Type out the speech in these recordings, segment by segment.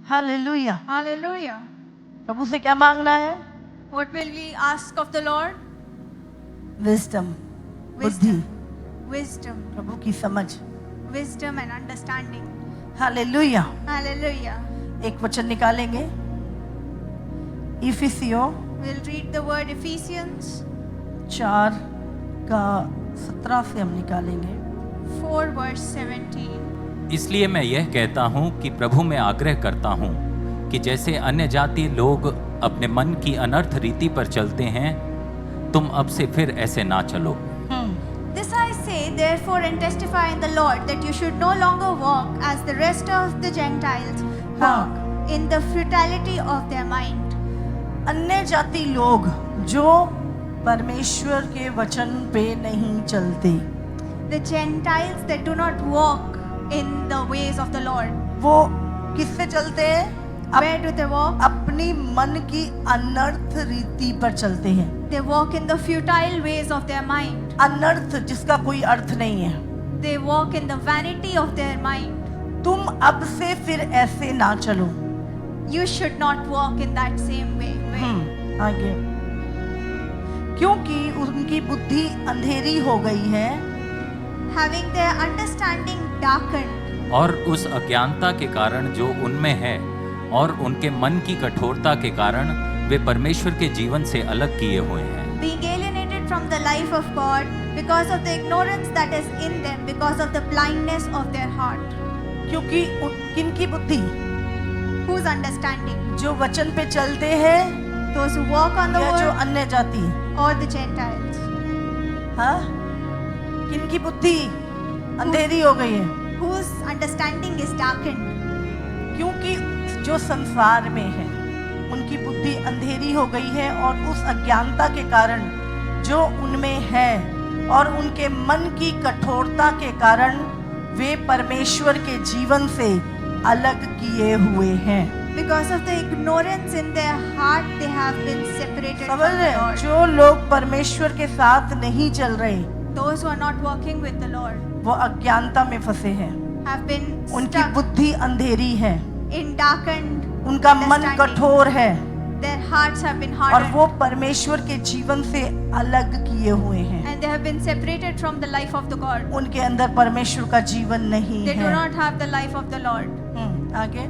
Hallelujah. Hallelujah. प्रभु से क्या मांगना है? What will we ask of the Lord? Wisdom, बुद्धि, Wisdom, प्रभु की समझ। wisdom and understanding. Hallelujah. Hallelujah. एक वचन निकालेंगे, इफिसियों We'll read the word Ephesians 4:17 से हम निकालेंगे। 4 verse 17. इसलिए मैं यह कहता हूँ कि प्रभु में आग्रह करता हूँ कि जैसे अन्य जाति लोग अपने मन की अनर्थ रीति पर चलते हैं, तुम अब से फिर ऐसे ना चलो। This I say, therefore, and testify in the Lord, that you should no longer walk as the rest of the Gentiles walk, in the futility of their mind. अन्य जाति लोग जो परमेश्वर के वचन पे नहीं चलते, The Gentiles that do not walk in the ways of the Lord. वो किससे चलते हैं? Where do they walk? अपनी मन की अनर्थ रीति पर चलते हैं। They walk in the futile ways of their mind. अनर्थ जिसका कोई अर्थ नहीं है। They walk in the vanity of their mind. तुम अब से फिर ऐसे ना चलो। You should not walk in that same way. आगे, क्योंकि उनकी बुद्धि अंधेरी हो गई है, Having their understanding darkened, और उस अज्ञानता के कारण जो उनमें है और उनके मन की कठोरता के कारण वे परमेश्वर के जीवन से अलग किए हुए हैं, being alienated from the life of God because of the ignorance that is in them, because of the blindness of their heart. क्योंकि किनकी बुद्धि? Whose understanding? जो वचन पे चलते हैं Those who walk on the या जो word अन्य जाति? or the Gentiles? हाँ, किनकी बुद्धि अंधेरी हो गई है? Whose understanding is darkened? क्योंकि जो संसार में है उनकी बुद्धि अंधेरी हो गई है, और उस अज्ञानता के कारण जो उनमें है और उनके मन की कठोरता के कारण वे परमेश्वर के जीवन से अलग किए हुए हैं। Because of the ignorance in their heart, they have been separated समझ from रहे the हैं? Lord. जो लोग परमेश्वर के साथ नहीं चल रहे, Those who are not walking with the Lord वो अज्ञानता में फंसे हैं। have been उनकी stuck बुद्धि अंधेरी है, in darkened उनका मन understanding. कठोर है, Their hearts have been और hardened, वो परमेश्वर के जीवन से अलग किए हुए हैं। and they have been separated from the life of the God. उनके अंदर परमेश्वर का जीवन नहीं They do है। not have the life of the Lord. आगे,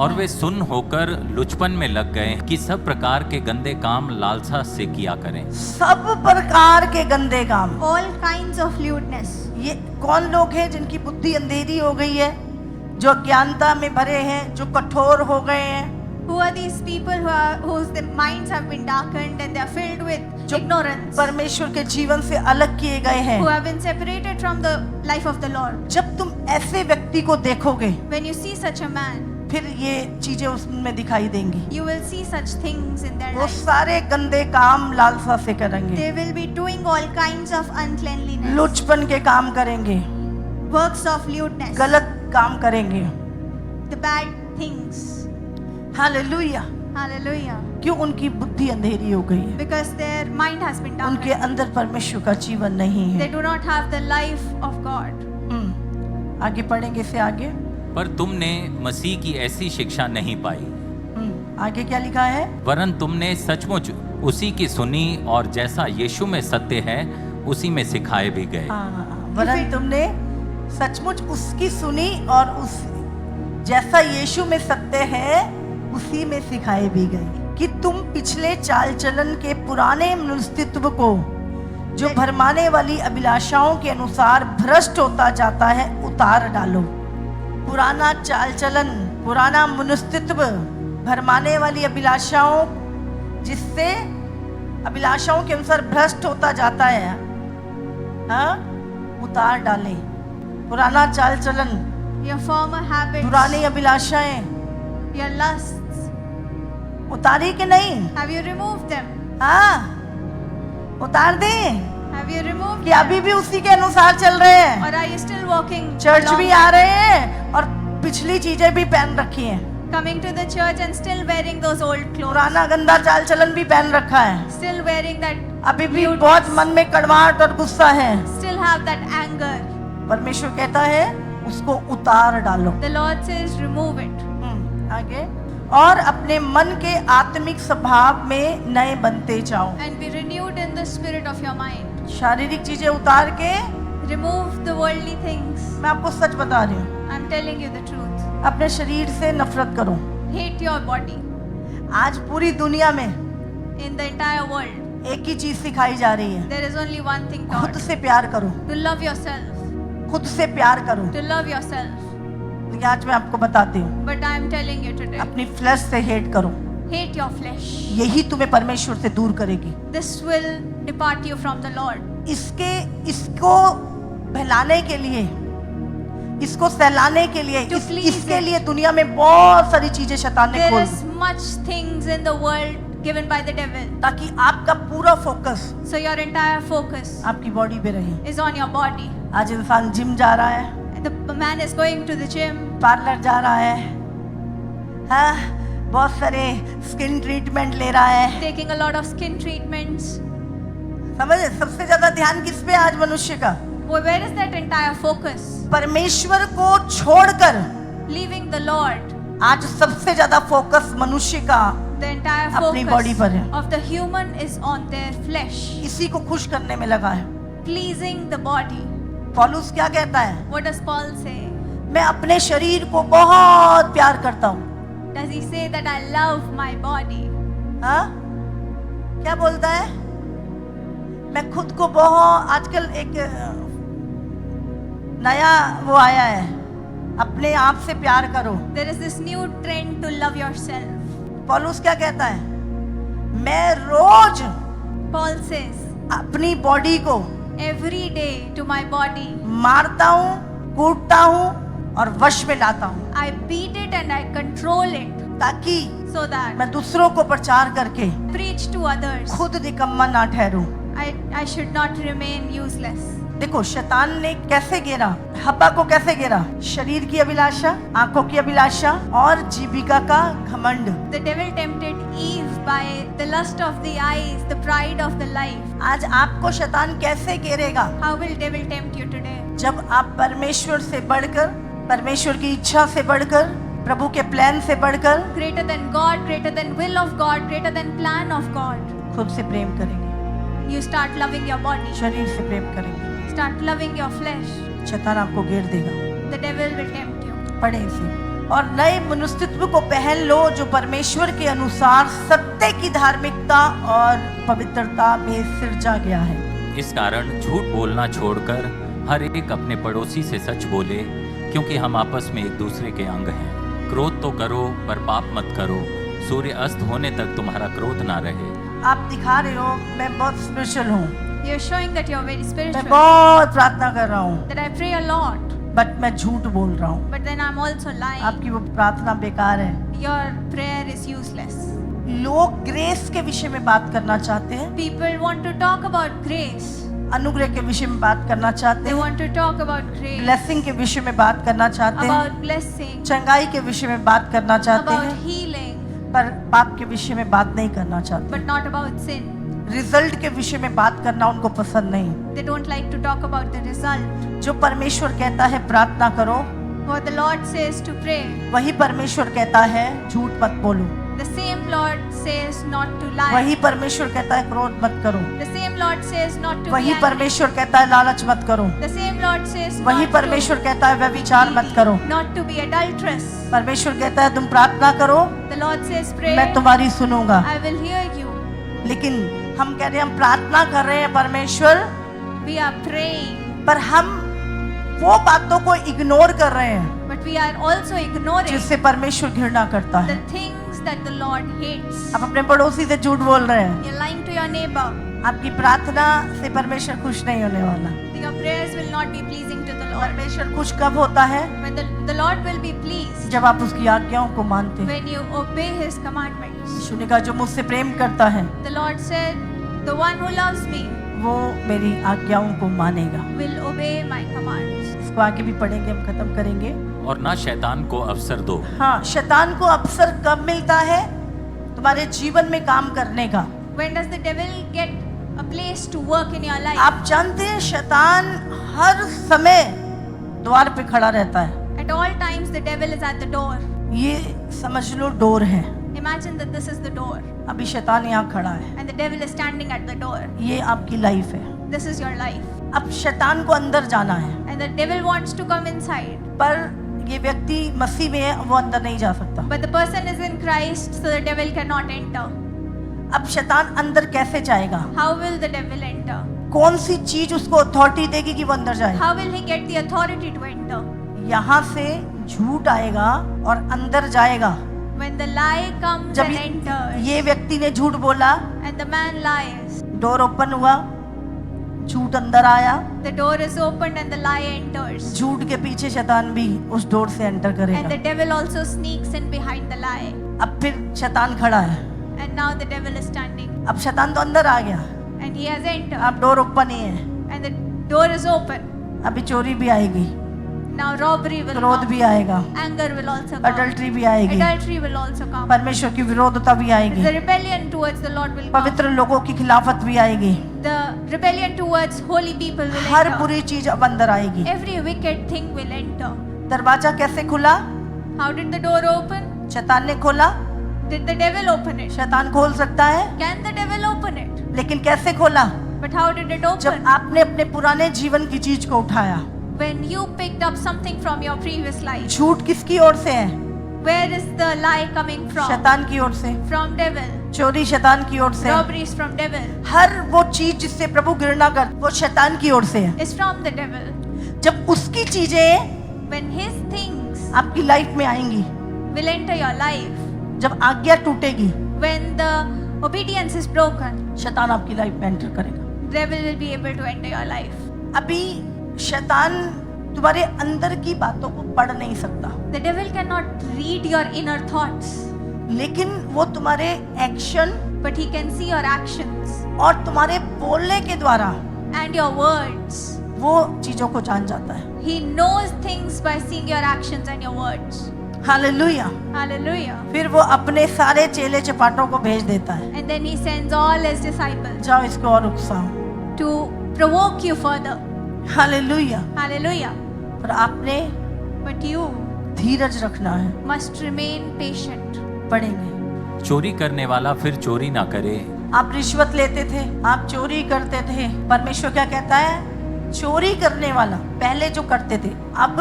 और वे सुन्न होकर लुचपन में लग गए कि सब प्रकार के गंदे काम लालसा से किया करें। सब प्रकार के गंदे काम। All kinds of lewdness. ये कौन लोग हैं जिनकी बुद्धि अंधेरी हो गई है, जो अज्ञानता में भरे हैं, जो कठोर हो गए हैं? Who are these people whose the minds have been darkened and they are filled with जो ignorance? परमेश्वर के जीवन से अलग किए गए हैं। Who have been separated from the life of the Lord. जब तुम ऐसे व्यक्ति को देखोगे, When you see such a man, फिर ये चीजें उसमें दिखाई देंगी। you will see such things in their वो life. सारे गंदे काम लालसा से करेंगे, They will be doing all kinds of uncleanliness, लुचपन के काम करेंगे, works of lewdness, गलत काम करेंगे। the bad things. Hallelujah. Hallelujah. क्यों? उनकी बुद्धि अंधेरी हो गई है, Because their mind has been उनके darkened. अंदर परमेश्वर का जीवन नहीं They है। do not have the life of God. आगे पढ़ेंगे से आगे। पर तुमने मसीह की ऐसी शिक्षा नहीं पाई, आगे क्या लिखा है? वरन तुमने सचमुच उसी की सुनी और जैसा यीशु में सत्य है उसी में सिखाए भी गए। वरन तुमने सचमुच उसकी सुनी और उस जैसा यीशु में सत्य है उसी में सिखाए भी गए, कि तुम पिछले चाल चलन के पुराने मनुष्यत्व को जो भरमाने वाली अभिलाषाओं के अनुसार भ्रष्ट होता जाता है उतार डालो। पुराना चाल चलन, पुराना मनुष्यत्व, भरमाने वाली अभिलाषाओं, जिससे अभिलाषाओं के अनुसार भ्रष्ट होता जाता है, हाँ, उतार डालें। पुराना चाल चलन, Your former habits, पुरानी अभिलाषाएं your lusts, उतारी कि नहीं? have you removed them? हाँ, उतार दें Have you removed कि them? अभी भी उसी के अनुसार चल रहे हैं? Or are you still walking church along भी with आ रहे हैं और पिछली चीजें भी पहन रखी हैं, coming to the church and still wearing those old clothes, पुराना गंदा चाल चलन भी पहन रखा है, still wearing that, अभी भी बहुत मन में कड़वाहट और गुस्सा है। still have that anger. परमेश्वर कहता है उसको उतार डालो। The Lord says, remove it. आगे और अपने मन के आत्मिक स्वभाव में नए बनते जाओ। and be renewed in the spirit of your mind. शारीरिक चीजें उतार के Remove the worldly things. मैं आपको सच बता रही हूँ, I'm telling you the truth. अपने शरीर से नफरत करो। Hate your body. आज पूरी दुनिया में In the entire world, एक ही चीज सिखाई जा रही है, there is only one thing खुद taught. से प्यार करो, To love yourself. खुद से प्यार करो। To love yourself. लेकिन आज मैं आपको बताती हूँ, But I am telling you today, अपनी फ्लैश से हेट करो, hate your flesh. यही तुम्हें परमेश्वर से दूर करेगी। This will depart you from the Lord. इसको बहलाने के लिए, इसको सहलाने के लिए, To please इसके it. लिए दुनिया में बहुत सारी चीजें शैतान ने There खोल is the, much things in the world given by the devil. ताकि आपका पूरा focus So your entire focus आपकी बॉडी पे रहे। is on your body. आज इंसान जिम जा रहा है, The man is going to the gym, parlour जा रहा है, हाँ, बहुत सारे स्किन ट्रीटमेंट ले रहा है। taking a lot of skin treatments. समझे? सबसे ज्यादा ध्यान किस पे है आज मनुष्य का? Where is that entire focus? परमेश्वर को छोड़कर Leaving the Lord. आज सबसे ज्यादा फोकस मनुष्य का The entire अपनी body पर है। focus of the human is on their flesh, इसी को खुश करने में लगा है। pleasing the body. पौलुस क्या कहता है? What does Paul say? मैं अपने शरीर को बहुत प्यार करता हूँ। Does he say that I love my body? हाँ? क्या बोलता है? मैं खुद को बहुत, आजकल एक नया वो आया है, अपने आप से प्यार करो। There is this new trend to love yourself. पौलुस क्या कहता है? मैं रोज Paul says, अपनी बॉडी को every day to my body, मारता हूँ, कूटता हूँ और वश में लाता हूँ, I beat it and I control it ताकि so that मैं दूसरों को प्रचार करके preach to others. खुद निकम्मा ना ठहरूं। I should not remain useless. देखो शैतान ने कैसे गिरा, हब्बा को कैसे गिरा? शरीर की अभिलाषा, आंखों की अभिलाषा और जीविका का घमंड। The devil tempted Eve by the lust of the eyes, the pride of the life. आज आपको शैतान कैसे घेरेगा? How will devil tempt you today? जब आप परमेश्वर से बढ़कर, परमेश्वर की इच्छा से बढ़कर, प्रभु के प्लान से बढ़कर Greater than God, greater than will of God, greater than plan of God. खुद से प्रेम करेंगे, You start loving your body. शरीर से प्रेम करेंगे, Start loving your flesh. शैतान आपको घेर देगा। The devil will tempt you. पढ़े इसे। और नए मनुष्यत्व को पहन लो जो परमेश्वर के अनुसार सत्य की धार्मिकता और पवित्रता में सिरजा गया है। इस कारण झूठ बोलना छोड़कर हर एक अपने पड़ोसी से सच बोले, क्योंकि हम आपस में एक दूसरे के अंग हैं। क्रोध तो करो पर पाप मत करो, सूर्य अस्त होने तक तुम्हारा क्रोध ना रहे। आप दिखा रहे हो मैं बहुत स्पिरिचुअल हूँ, You're showing that you're very मैं spiritual. बहुत प्रार्थना कर रहा हूँ, That I pray a lot, but मैं झूठ बोल रहा हूँ। but then I'm also lying. आपकी वो प्रार्थना बेकार है। Your prayer is useless. लोग ग्रेस के विषय में बात करना चाहते हैं, People want to talk about grace. अनुग्रह के विषय में बात करना चाहते They हैं, want to talk about grace, blessing के विषय में बात करना चाहते हैं, about blessing, चंगाई के विषय में बात करना चाहते about हैं, healing, पर पाप के विषय में बात नहीं करना चाहते। but not about sin. Result के विषय में बात करना उनको पसंद नहीं। They don't like to talk about the result. जो परमेश्वर कहता है प्रार्थना करो, What the Lord says to pray, वही परमेश्वर कहता है झूठ मत बोलो। the same Lord says not to वही lie. परमेश्वर कहता है क्रोध मत करो। The same Lord says not to be वही angry. परमेश्वर कहता है लालच मत करो। The same Lord says वही not परमेश्वर to कहता है व्यभिचार मत करो। not to be adulterous. परमेश्वर कहता है तुम प्रार्थना करो, The Lord says pray, मैं तुम्हारी सुनूंगा। I will hear you. लेकिन हम कह रहे हैं हम प्रार्थना कर रहे हैं परमेश्वर, We are praying, पर हम वो बातों को इग्नोर कर रहे हैं but we are also ignoring जिससे परमेश्वर घृणा करता है। the things that the Lord hates. आप अपने पड़ोसी से झूठ बोल रहे हैं, You're lying to your neighbor. आपकी प्रार्थना से परमेश्वर खुश नहीं होने वाला। Your prayers will not be pleasing to the Lord. परमेश्वर खुश कब होता है? When the Lord will be pleased जब आप उसकी आज्ञाओं को मानते हैं। when you obey His commandments. यीशु ने कहा जो मुझसे प्रेम करता है The Lord said, the one who loves me वो मेरी आज्ञाओं को मानेगा। will obey my commands. इसको आगे भी पढ़ेंगे, हम खत्म करेंगे। और ना शैतान को अवसर दो। हाँ, शैतान को अवसर कब मिलता है? तुम्हारे जीवन में काम करने का। When does the devil get a place to work in your life? आप जानते हैं शैतान हर समय द्वार पे खड़ा रहता है। At all times the devil is at the door. ये समझ लो डोर है। Imagine that this is the door अभी शैतान यहाँ खड़ा है, and the devil is standing at the door. ये आपकी लाइफ है। This is your life. अब शैतान को अंदर जाना है, And the devil wants to come inside. पर ये व्यक्ति मसीह में है, वो अंदर नहीं जा सकता। But the person is in Christ, so the devil cannot enter. अब शैतान अंदर कैसे जाएगा? How will the devil enter? कौन सी चीज उसको अथॉरिटी देगी कि वो अंदर जाए? How will he get the authority to enter? यहाँ से झूठ आएगा और अंदर जाएगा। When the lie comes जब and enters, ये व्यक्ति ने झूठ बोला, and the man lies, door open हुआ, झूठ अंदर आया, the door is opened and the lie enters. झूठ के पीछे शैतान भी उस डोर से एंटर And करेगा। the devil also sneaks in behind the lie. अब फिर शैतान खड़ा है, And now the devil is standing. अब शैतान तो अंदर आ गया, And he has entered. अब डोर ओपन ही है। And the door is open. अभी चोरी भी आएगी, Now robbery will क्रोध come. भी आएगा, Anger will also come. Adultery भी आएगी, Adultery will also come. परमेश्वर की विरोधता भी आएगी, The rebellion towards the Lord will come. पवित्र लोगों की खिलाफत भी आएगी, The rebellion towards holy people will her enter. बुरी चीज अब अंदर आएगी। Every wicked thing will enter. दरवाजा कैसे खुला? How did the door open? शैतान ने खोला। Did the devil open it? शैतान खोल सकता है, Can the devil open it? लेकिन कैसे खोला? But how did it जब open? आपने अपने पुराने जीवन की चीज को उठाया। When you picked up something from your previous life. झूठ किसकी ओर से है? Where is the lie coming from? शैतान की ओर से। From devil. चोरी शैतान की ओर से। Robbery is from devil. हर वो चीज जिससे प्रभु घृणा कर, वो शैतान की ओर से है। Is from the devil. जब उसकी चीजें When his things आपकी लाइफ में आएंगी, will enter your life. जब आज्ञा टूटेगी, When the obedience is broken, शैतान आपकी लाइफ में एंटर करेगा। devil will be able to enter your life. अभी शैतान तुम्हारे अंदर की बातों को पढ़ नहीं सकता, The devil cannot read your inner thoughts, लेकिन वो तुम्हारे action but he can see your actions और तुम्हारे बोलने के द्वारा and your words. वो चीजों को जान जाता है। He knows things by seeing your actions and your words. Hallelujah. Hallelujah. फिर वो अपने सारे चेले चपाटों को भेज देता है, And then he sends all his disciples जाओ इसको और उकसाओ। to provoke you further. Hallelujah. Hallelujah. पर आपने But you धीरज रखना है, must remain patient. पढ़ेंगे। चोरी करने वाला फिर चोरी ना करे। आप रिश्वत लेते थे, आप चोरी करते थे, परमेश्वर क्या कहता है? चोरी करने वाला पहले जो करते थे, अब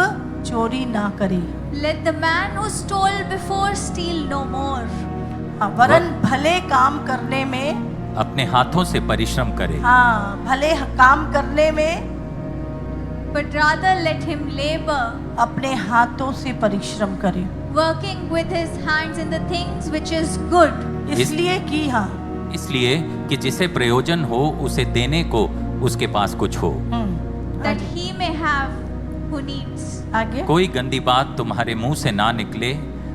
चोरी ना करे। Let the man who stole before steal no more. हाँ, वरन भले काम करने में, अपने हाथों से परिश्रम करे। हाँ, भले काम करने में But rather let him labor, अपने हाथों से परिश्रम करे, working with his hands in the things which is good. इसलिए कि हाँ, इसलिए कि जिसे प्रयोजन हो उसे देने को उसके पास कुछ हो। That he may have who needs. आगे कोई गंदी बात तुम्हारे मुंह से ना निकले,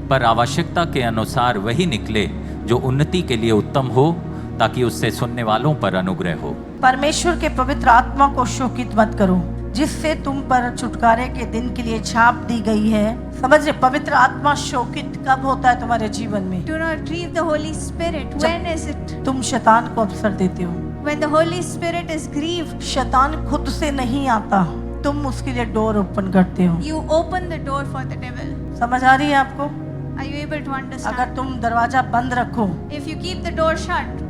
पर आवश्यकता के अनुसार वही निकले जो उन्नति के लिए उत्तम हो, ताकि उससे सुनने वालों पर अनुग्रह हो। परमेश्वर के पवित्र आत्मा को शोकित मत करो, जिससे तुम पर छुटकारे के दिन के लिए छाप दी गई है। समझ रहे? पवित्र आत्मा शोकित कब होता है तुम्हारे जीवन में? Do not grieve the Holy Spirit. When is it? तुम शैतान को अवसर देते हो। When the Holy Spirit is grieved, शैतान खुद से नहीं आता, तुम उसके लिए डोर ओपन करते हो। you open the door for the devil. समझ आ रही है आपको? Are you able to understand? अगर तुम दरवाजा बंद रखो, If you keep the door shut,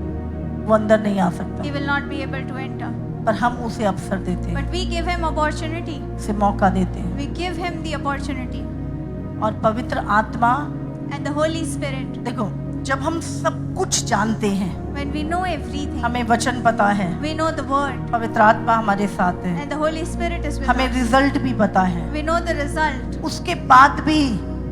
वो अंदर नहीं आ सकता, he will not be able to enter. पर हम उसे अवसर देते हैं, But we give him opportunity. उसे मौका देते हैं। We give him the opportunity. और पवित्र आत्मा, And the Holy Spirit, देखो, जब हम सब कुछ जानते हैं, when we know everything, हमें वचन पता है, we know the word, पवित्र आत्मा हमारे साथ है, and the Holy Spirit is with हमें us. रिजल्ट भी पता है, We know the result. उसके बाद भी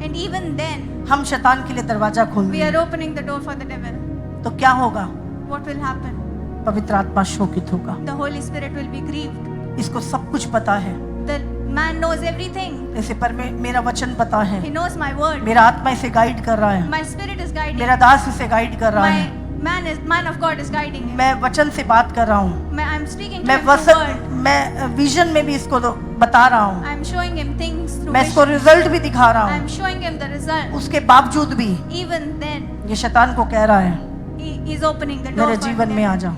And even then, हम शैतान के लिए दरवाजा खोल we दें, are opening the door for the devil. तो क्या होगा? What will happen? पवित्र आत्मा शोकित होगा। The Holy Spirit will be grieved. इसको सब कुछ पता है, The man knows everything. जैसे पर मेरा वचन पता है, He knows my word. मेरा आत्मा इसे गाइड कर रहा है, My spirit is guiding. मेरा दास इसे गाइड कर रहा है, My man of God is guiding him. मैं वचन से बात कर रहा हूँ, I'm speaking to मैं him through word. मैं विजन में भी इसको बता रहा हूँ, I'm showing him things through मैं इसको vision. रिजल्ट भी दिखा रहा I'm हूँ। showing him the result. उसके बावजूद भी Even then, ये शैतान को कह रहा है, he's opening the door मेरे for जीवन the में आ devil, जा।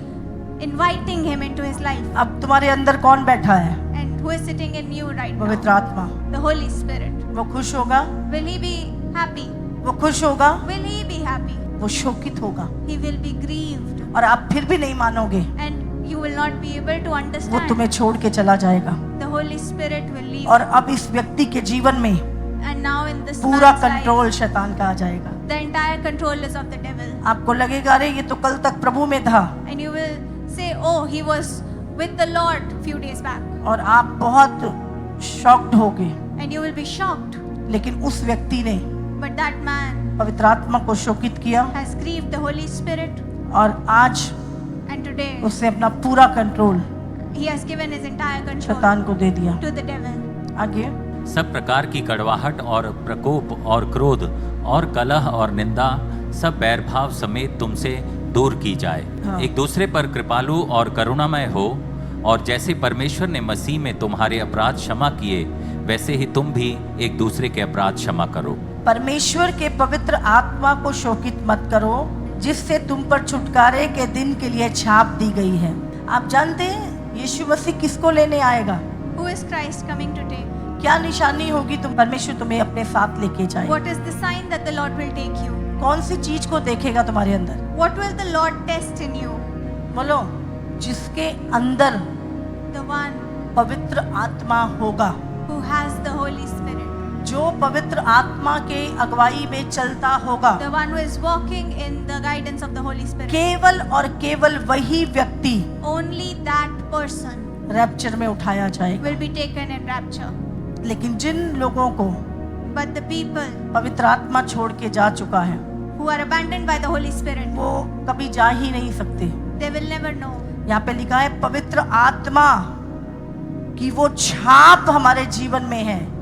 inviting him into his life. अब तुम्हारे अंदर कौन बैठा है? And who is sitting in you right पवित्र now? आत्मा। The Holy Spirit. वो खुश होगा, Will he be happy? वो खुश होगा, will he be happy? वो शोकित होगा, He will be grieved, और आप फिर भी नहीं मानोगे, and you will not be able to वो understand. तुम्हें छोड़ के चला जाएगा। The Holy Spirit will leave और you. अब इस व्यक्ति के जीवन में And now in this पूरा man's life, कंट्रोल शैतान का आ जाएगा। the entire control is of the devil. आपको लगेगा अरे ये तो कल तक प्रभु में था, And you will say, oh, he was with the Lord few days back. और आप बहुत शॉक्ड होगे। And you will be shocked. लेकिन उस व्यक्ति ने But that man पवित्र आत्मा को शोकित किया, has grieved the Holy Spirit. और आज And today, उसने अपना पूरा control he has given his entire control शैतान को दे दिया। to the devil. आगे सब प्रकार की कड़वाहट और प्रकोप और क्रोध और कलह और निंदा सब बैरभाव समेत तुमसे दूर की जाए। हाँ। एक दूसरे पर कृपालु और करुणामय हो, और जैसे परमेश्वर ने मसीह में तुम्हारे अपराध क्षमा किए, वैसे ही तुम भी एक दूसरे के अपराध क्षमा करो। परमेश्वर के पवित्र आत्मा को शोकित मत करो, जिससे तुम पर छुटकारे के दिन के लिए छाप दी गई है। आप जानते हैं यीशु मसीह किसको लेने आएगा? Who is Christ coming to take? क्या निशानी होगी तुम परमेश्वर तुम्हें अपने साथ लेके जाए? What is the sign that the Lord will take you? कौन सी चीज को देखेगा तुम्हारे अंदर? What will the Lord test in you? बोलो, जिसके अंदर The one पवित्र आत्मा होगा, who has the Holy Spirit. जो पवित्र आत्मा के अगुवाई में चलता होगा, The one who is walking in the guidance of the Holy Spirit. केवल और केवल वही व्यक्ति Only that person रैप्चर में उठाया जाएगा। will be taken in rapture. लेकिन जिन लोगों को But the people पवित्र आत्मा छोड़ के जा चुका है, who are abandoned by the Holy Spirit, वो कभी जा ही नहीं सकते। they will never know. यहाँ पे लिखा है पवित्र आत्मा की वो छाप हमारे जीवन में है,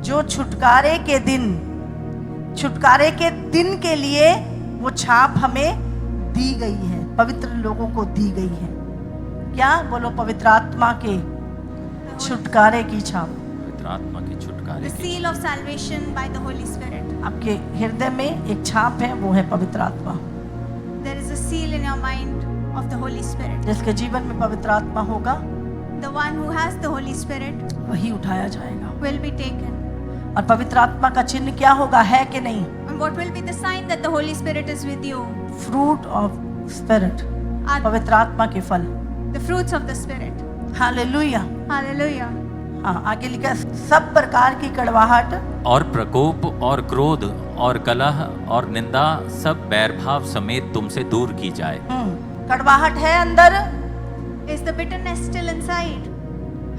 जो छुटकारे के दिन के लिए वो छाप हमें दी गई है, पवित्र लोगों को दी गई है। क्या बोलो? पवित्र आत्मा के छुटकारे की छाप। पवित्र आत्मा के छुटकारे The की seal of salvation by the Holy Spirit. आपके हृदय में एक छाप है, वो है पवित्र आत्मा। There is a seal in your mind of the Holy Spirit. जिसके जीवन में पवित्र आत्मा होगा, The one who has the Holy Spirit वही उठाया जाएगा। will be taken. और पवित्र आत्मा का चिन्ह क्या होगा, है कि नहीं? And what will be the sign that the Holy Spirit is with you? Fruit of spirit, Are पवित्र आत्मा के फल। the fruits of the Spirit. Hallelujah. Hallelujah. हाँ, आगे लिखा है सब प्रकार की कड़वाहट और प्रकोप और क्रोध और कलह और निंदा सब बैरभाव समेत तुमसे दूर की जाए। कड़वाहट है अंदर, Is the bitterness still inside?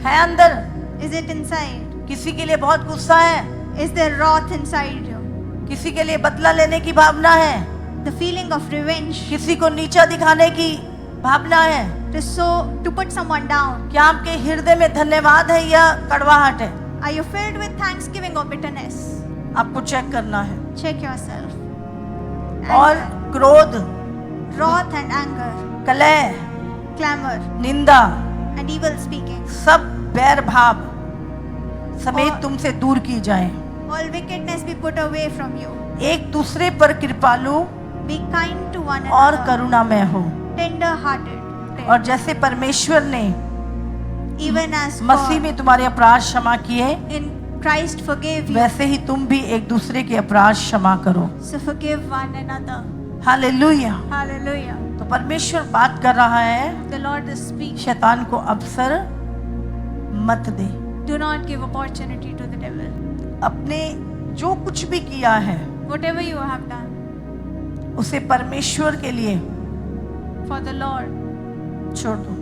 है अंदर। Is it inside? किसी के लिए बहुत गुस्सा है, Is there wrath inside you? किसी के लिए बदला लेने की भावना है, The feeling of revenge, किसी को नीचा दिखाने की भावना है। to put someone down. क्या आपके हृदय में धन्यवाद है या कड़वाहट है? Are you filled with thanksgiving or bitterness? आपको चेक करना है। Check yourself. और Anger, क्रोध, wrath and anger, कलह, clamor निंदा, and evil speaking. सब बैर भाव समेत और- तुमसे दूर की जाए। All wickedness be put away from you. एक दूसरे पर कृपालु Be kind to one और another. करुणामय हो, Tender hearted. और जैसे परमेश्वर ने Even as मसीह God में तुम्हारे अपराध क्षमा किए, in Christ forgave you, वैसे ही तुम भी एक दूसरे के अपराध क्षमा करो। so forgive one another. Hallelujah. Hallelujah. तो परमेश्वर बात कर रहा है, The Lord is speaking. शैतान को अवसर मत दे। Do not give opportunity to the devil. अपने जो कुछ भी किया है Whatever you have done उसे परमेश्वर के लिए for the Lord, छोड़ दो।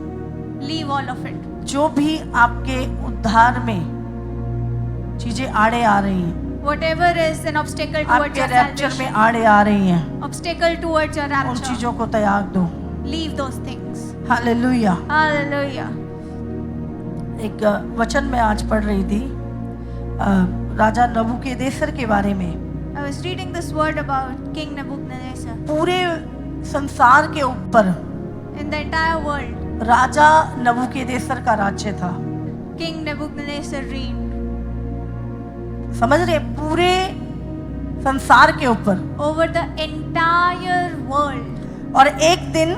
leave all of it. जो भी आपके उद्धार में चीजें आड़े आ रही हैं, Whatever is an obstacle towards आपके your रैप्चर में salvation, आड़े आ रही हैं, obstacle towards your उन rapture, चीजों को त्याग दो। leave those things. Hallelujah. Hallelujah. एक वचन मैं आज पढ़ रही थी राजा नबूकदनेस्सर के बारे में। I was reading this word about King Nebuchadnezzar. पूरे संसार के ऊपर In the entire world, राजा नबूकदनेस्सर का राज्य था। King Nebuchadnezzar reigned. समझ रहे? पूरे संसार के ऊपर। Over the entire world. और एक दिन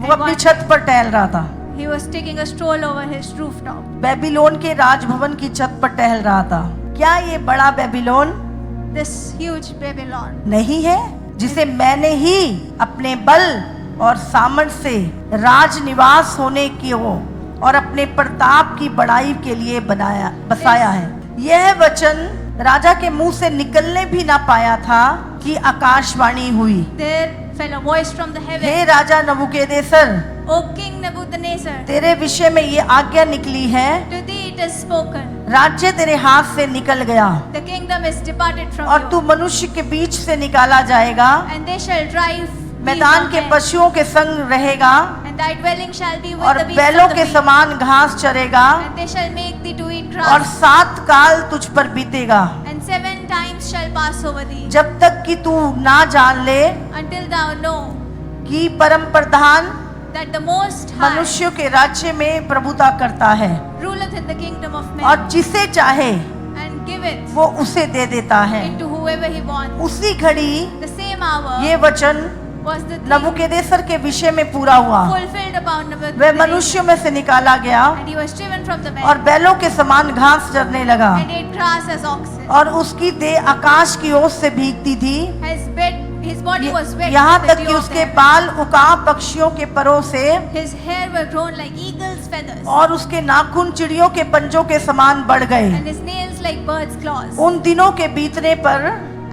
वो अपनी छत पर टहल रहा था, He was taking a stroll over his rooftop. Babylon के राजभवन की छत पर टहल रहा था। क्या ये बड़ा बेबीलोन this huge Babylon. नहीं है, जिसे मैंने ही अपने बल और सामर्थ से राज निवास होने की और अपने प्रताप की बड़ाई के लिए बसाया है। यह वचन राजा के मुंह से निकलने भी ना पाया था कि आकाशवाणी हुई। There fell a voice from the hey heaven. Raja Nebuchadnezzar, O King Nebuchadnezzar, तेरे विषय में ये आज्ञा निकली है, to thee it is spoken. राज्य तेरे हाथ से निकल गया The kingdom is departed from और तू you, मनुष्य के बीच से निकाला जाएगा, and they shall drive thee मैदान from के hence, पशुओं के संग रहेगा and thy dwelling shall be with और the beasts बैलों of the के field, समान घास चरेगा and they shall make thee to eat और grass, 7 काल तुझ पर बीतेगा, and 7 times shall pass over thee, जब तक कि तू ना जान ले until thou know कि परम प्रधान that the Most High मनुष्यों के राज्य में प्रभुता करता है ruleth in the kingdom of और men, जिसे चाहे and giveth वो उसे दे देता है। into whoever he wants. उसी घड़ी The same hour ये वचन was the dream नबूकदनेस्सर के विषय में पूरा हुआ। fulfilled upon वह Nebuchadnezzar, मनुष्यों में से निकाला गया and he was driven from the और men, बैलों के समान घास चरने लगा and ate grass as oxen. और उसकी देह आकाश की ओर से भीगती थी, His body was wet यहाँ with the तक dew कि of उसके heaven. बाल उकाब पक्षियों के परों से His hair were grown like eagle's feathers, और उसके नाखून चिड़ियों के पंजों के समान बढ़ गए। and his nails like bird's claws. उन दिनों के बीतने पर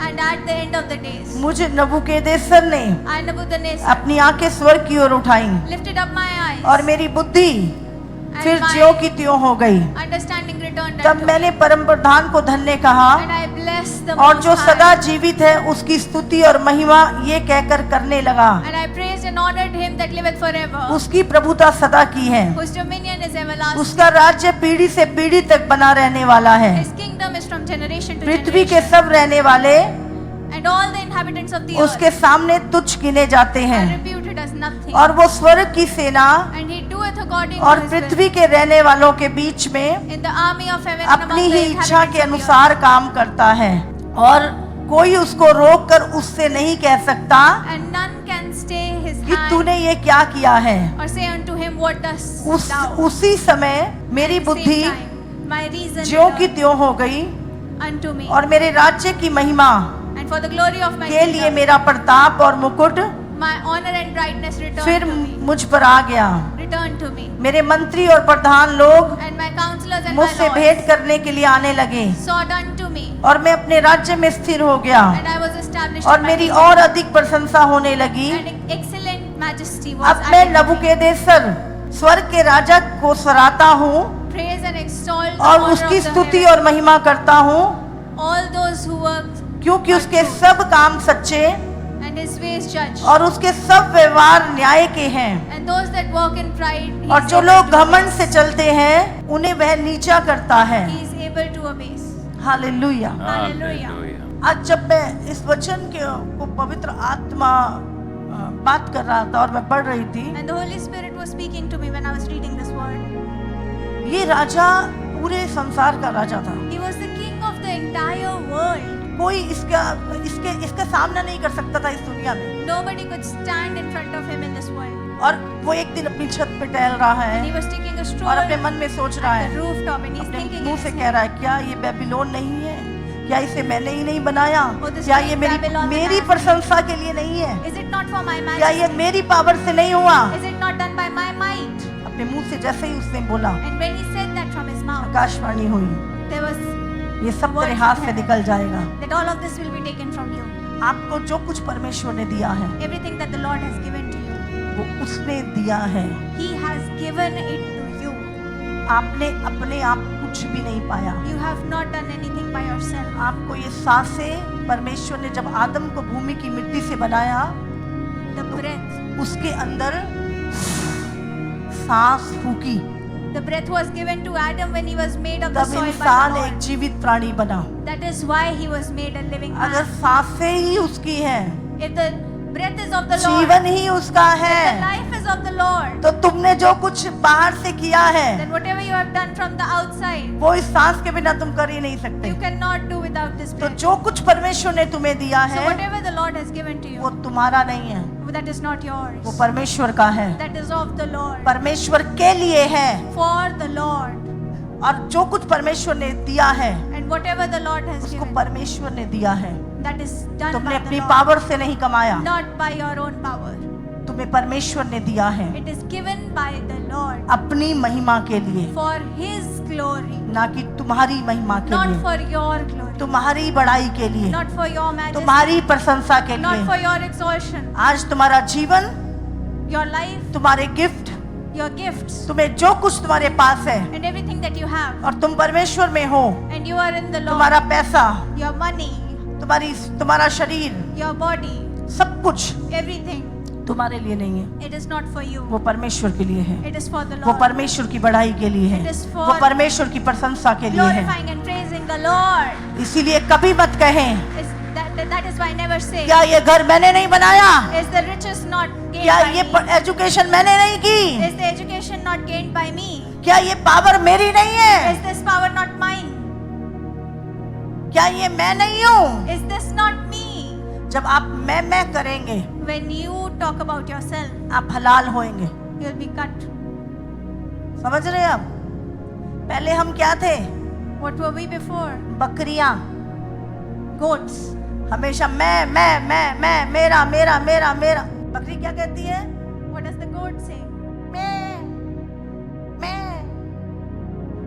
And at the end of the days, मुझे नबूकदनेस्सर ने I, Nebuchadnezzar, अपनी आंखें स्वर्ग की ओर उठाई lifted up my eyes, और मेरी बुद्धि and फिर my ज्यों की त्यों हो गई। understanding returned तब unto मैंने me, परम प्रधान को धन्य कहा and I blessed the और Most जो सदा High, जीवित है उसकी स्तुति और महिमा ये कहकर करने लगा, and I praised and honored him that liveth forever, उसकी प्रभुता सदा की है, whose dominion is everlasting. उसका राज्य पीढ़ी से पीढ़ी तक बना रहने वाला है। His kingdom is from generation to पृथ्वी के generation, सब रहने वाले and all the inhabitants of the उसके earth सामने तुच्छ गिने जाते are हैं reputed as nothing, और वो स्वर्ग की सेना and he doeth according और to his will पृथ्वी के रहने वालों के बीच में in the army of heaven and अपनी among ही the इच्छा inhabitants के of the earth. अनुसार काम करता है और कोई उसको रोक कर उससे नहीं कह सकता And none can stay his कि hand तूने ये क्या किया है। or say unto him, what dost thou? उसी समय मेरी At the बुद्धि same time, my reason ज्यों की returned त्यों हो गई unto me, और मेरे राज्य की महिमा and for the glory of my के लिए kingdom, मेरा प्रताप और मुकुट my honor and brightness फिर returned to me, मुझ पर आ गया। returned to me, मेरे मंत्री और प्रधान लोग and my counselors and my मुझसे भेंट lords करने के लिए आने लगे sought unto me, और मैं अपने राज्य में स्थिर हो गया and I was established और in my मेरी kingdom, और अधिक प्रशंसा होने लगी। and excellent majesty was अब मैं added to me. नबूकदनेस्सर स्वर्ग के राजा को सराहता हूँ Praise and extol the और honor उसकी of the स्तुति heaven. और महिमा करता हूँ All those who work क्योंकि उसके सब काम सच्चे and his ways judge, और उसके सब व्यवहार न्याय के हैं and those that walk in pride, he और is जो able लोग to घमंड से abase. चलते हैं उन्हें वह नीचा करता है। He is able to abase. Hallelujah. Hallelujah. आज जब मैं इस वचन के को पवित्र आत्मा बात कर रहा था और मैं पढ़ रही थी, And the Holy Spirit was speaking to me when I was reading this word. ये राजा पूरे संसार का राजा था। He was the king of the entire world. कोई इसका सामना नहीं कर सकता था इस दुनिया में। Nobody could stand in front of him in this world. और वो एक दिन अपनी छत पे टहल रहा And he है was taking a stroll और on अपने मन में सोच रहा the है, rooftop, and he's अपने thinking, मुंह से कह रहा है, क्या ये बेबीलोन नहीं है? क्या इसे मैंने ही नहीं बनाया? Oh, this क्या great ये Babylon मेरी that I- प्रशंसा के लिए नहीं है? is it not for my क्या ये majesty? मेरी पावर से नहीं हुआ? Is it not done by my might? अपने मुंह से जैसे ही उसने बोला, And when he said that from his mouth, Akashvani हुई, there was ये सब तेरे हाथ से निकल जाएगा। that all of this will be taken from you. आपको जो कुछ परमेश्वर ने दिया है Everything that the Lord has given to you, वो उसने दिया है। He has given it to you. आपने अपने आप कुछ भी नहीं पाया। You have not done anything by yourself. आपको ये सांसें परमेश्वर ने जब आदम को भूमि की मिट्टी से बनाया, The breath, उसके अंदर सांस फूकी, the breath was given to Adam when he was made of the तब soil by इंसान the एक Lord. जीवित प्राणी बना। That is why he was made a living अगर man. सांसें ही उसकी है, If the breath is of the Lord, जीवन ही उसका the है, life is of the Lord, तो तुमने जो कुछ बाहर से किया है then whatever you have done from the outside, वो इस सांस के बिना तुम कर ही नहीं सकते। you cannot do without this तो breath. जो कुछ परमेश्वर ने तुम्हें दिया So है whatever the Lord has given to वो you, तुम्हारा नहीं है, that is not yours. वो परमेश्वर का है, That is of the Lord. परमेश्वर के लिए है। For the Lord. और जो कुछ परमेश्वर ने दिया है And Whatever the Lord has उसको given, परमेश्वर ने दिया है। that is done तुमने by the अपनी Lord, पावर से नहीं कमाया, not by your own power. तुम्हें परमेश्वर ने दिया है It is given by the Lord अपनी महिमा के लिए, for His glory, ना कि तुम्हारी महिमा के not लिए, for your glory, तुम्हारी बड़ाई के लिए, not for your majesty, तुम्हारी प्रशंसा के not for लिए। your exaltation. आज तुम्हारा जीवन, Your life, तुम्हारे गिफ्ट, your gifts, तुम्हें जो कुछ तुम्हारे पास है and everything that you have, और तुम परमेश्वर में हो, and you are in the Lord, तुम्हारा पैसा, your money, तुम्हारा शरीर, your body, सब कुछ everything, तुम्हारे लिए नहीं है, it is not for you. वो परमेश्वर के लिए है। It is for the वो Lord. परमेश्वर की बढ़ाई के लिए है, It is for वो परमेश्वर की प्रशंसा के लिए है। Glorifying and praising the Lord. इसीलिए कभी मत कहें That is why never say, क्या ये घर मैंने नहीं बनाया, is the riches not gained क्या by ये me? एजुकेशन मैंने नहीं की, Is the education not gained by me? क्या ये पावर मेरी नहीं है, Is this power not mine? क्या ये मैं नहीं हूँ। Is this not me? जब आप मैं करेंगे, When you talk about yourself, आप हलाल होएंगे। you'll be cut. समझ रहे हैं आप? पहले हम क्या थे? What were we before? बकरियां, Goats. हमेशा मैं मेरा मेरा मेरा मेरा। बकरी क्या कहती है? What does the goat say? मैं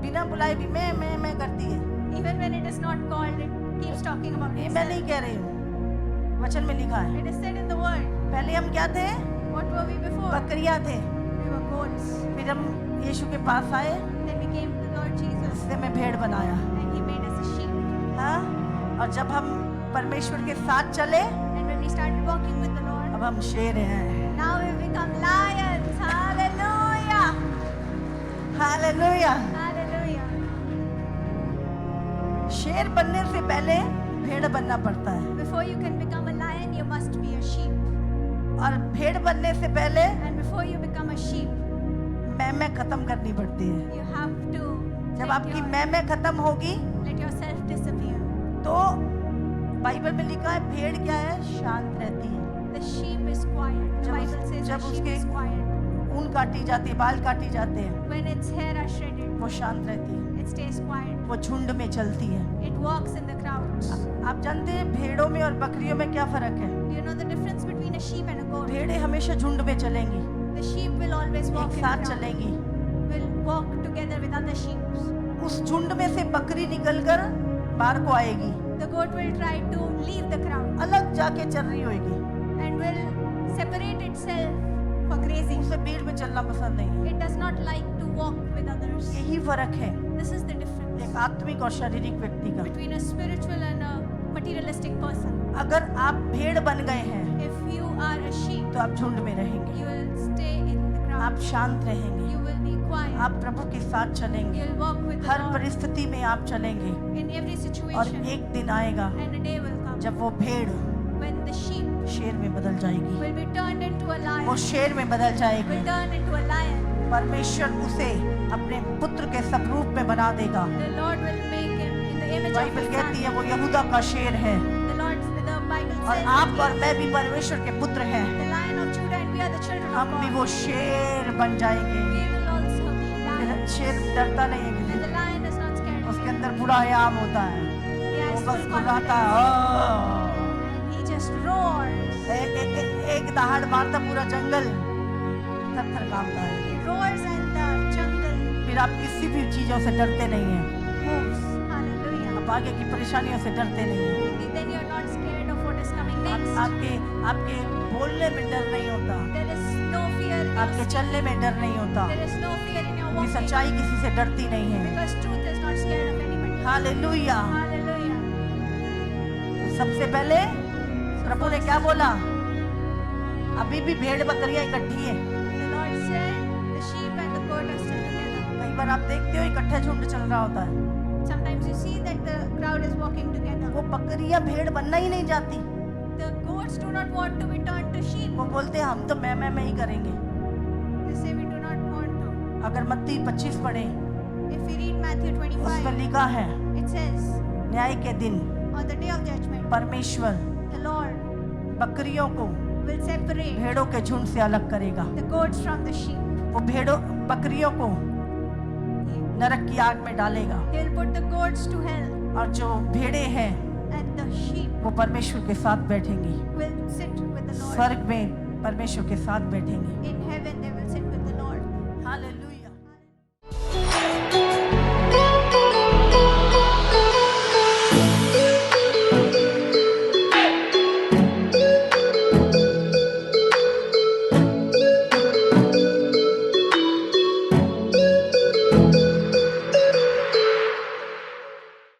बिना बुलाए भी मैं करती है। Even when it is not called, it keeps talking about ये मैं itself. नहीं कह रही हूँ, वचन में लिखा है। It is said in the word. पहले हम क्या थे? What were we before? बकरियां थे। We were goats. फिर हम यीशु के पास आए, Then we came to the Lord Jesus, उससे मैं भेड़ बनाया। and He made us a sheep. हाँ? और जब हम परमेश्वर के साथ चले, And when we started walking with the Lord, अब हम शेर हैं। now we become lions. Hallelujah! Hallelujah. Hallelujah! शेर बनने से पहले भेड़ बनना पड़ता है, Before you can become a lion, you must be a sheep. और भेड़ बनने से पहले And before you become a sheep, मैं खत्म करनी पड़ती है। you have to जब let, आपकी your, मैं खत्म होगी, let yourself disappear. तो बाइबल में लिखा है भेड़ क्या है? शांत रहती है। The sheep is quiet. The जब Bible says the जब sheep उसके is quiet. ऊन काटी जाती है, बाल काटी जाते हैं, When its hair are shredded, वो शांत रहती है, it stays quiet. वो झुंड में चलती है। It walks in the crowds. आप जानते हैं भेड़ों में और बकरियों में क्या फर्क है? Do you know the difference between a sheep and a goat? भेड़ें हमेशा झुंड में चलेंगी, The sheep will always walk एक in the साथ crowd. चलेंगी। Will walk together with other sheep. उस झुंड में से बकरी निकलकर बाहर को आएगी, The goat will try to leave the crowd अलग जाके चल रही होगी, and will separate itself for grazing. उसे भीड़ में चलना पसंद नहीं है। It does not like to walk with others. यही फर्क है This is the difference एक आत्मिक और शारीरिक व्यक्ति का। between a spiritual and a materialistic person. अगर आप भेड़ बन गए हैं, If you are a sheep, तो आप झुंड में रहेंगे, you will stay in the crowd. आप शांत रहेंगे, You will be quiet. आप प्रभु के साथ चलेंगे, You'll walk with the her Lord परिस्थिति में आप चलेंगे। in every और situation. एक दिन आएगा And a day will come जब वो भेड़ when the sheep शेर में बदल जाएगी, will be turned into a वो lion. शेर में बदल जाएगी। Will turn into a lion. परमेश्वर उसे अपने पुत्र के स्वरूप में बना देगा। The Lord will make him in the image of Bible his कहती son. है वो यहूदा का शेर है, The Bible और says आप that और मैं भी परमेश्वर के पुत्र हैं। he is the Lion of Judah and we are the children of हम भी God. वो शेर बन जाएंगे। We will also be फिर lions. शेर डरता नहीं है किसी And the से, lion is not scared. उसके अंदर बुरा आयाम होता है, He वो has बस full गुर्राता confidence. है। And he just roars. एक दहाड़ मारता पूरा जंगल थर कांपता है। He roars and the jungle फिर आप किसी भी चीजों से डरते नहीं हैं, moves. Hallelujah. आप आगे की परेशानियों से डरते नहीं हैं। Then you are not scared of what is coming next. आपके बोलने में डर नहीं होता, There is no fear in your आपके चलने में डर नहीं होता, There is no fear in your ये walking. सच्चाई किसी से डरती नहीं है। Because truth is not scared of anybody. Hallelujah. Hallelujah. सबसे पहले प्रभु ने क्या बोला? अभी भी भेड़ बकरियां इकट्ठी है। The Lord said, the sheep and the goat are still together. कई बार आप देखते हो इकट्ठे झुंड चल रहा होता है, Sometimes you see that the crowd is walking together. वो बकरियां भेड़ बनना ही नहीं जाती, The goats do not want to be turned to sheep. वो बोलते हैं हम तो मैं ही करेंगे। They say we do not want to. अगर मत्ती 25 पढ़े, If we read Matthew उसमें 25, लिखा है it says, न्याय के दिन on the day of judgment, परमेश्वर the Lord बकरियों को will separate भेड़ों के झुंड से अलग करेगा। the goats from the sheep. वो बकरियों को नरक की आग में डालेगा, He will put the goats to hell और जो भेड़े हैं and the sheep वो परमेश्वर के साथ बैठेंगी, will sit with the Lord. स्वर्ग में परमेश्वर के साथ बैठेंगी। In